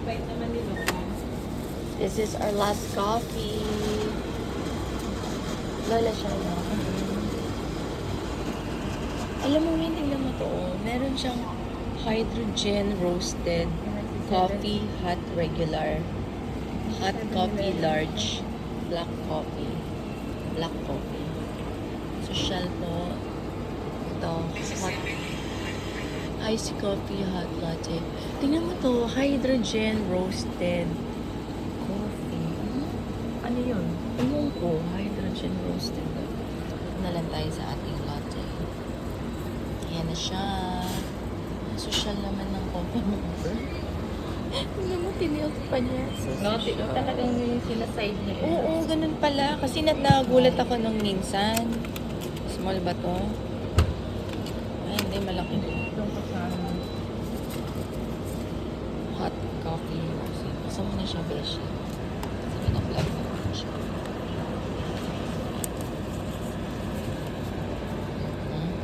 bait naman nila. This is our last coffee. Lola siya, no? Alam mo, tingnan mo to. Meron siyang hydrogen roasted coffee, hot regular, hot coffee large, black coffee. Social po. Ito, hot iced coffee, hot latte. Tingnan mo to, hydrogen roasted coffee. Ano yun? Ewan ko, hydrogen roasted. Ito na lang tayo sa ating latte. Ayan na siya. Social naman ng coffee mo. Tingnan mo, tinilt pa niya. No, talagang sinaside niya. Oo, ganun pala. Kasi nagulat ako nung minsan. Small ba to? Ay, hindi, malaki. Itong kasama. Hot coffee. Kasama na siya, beshi. Sabi ng vlog mo.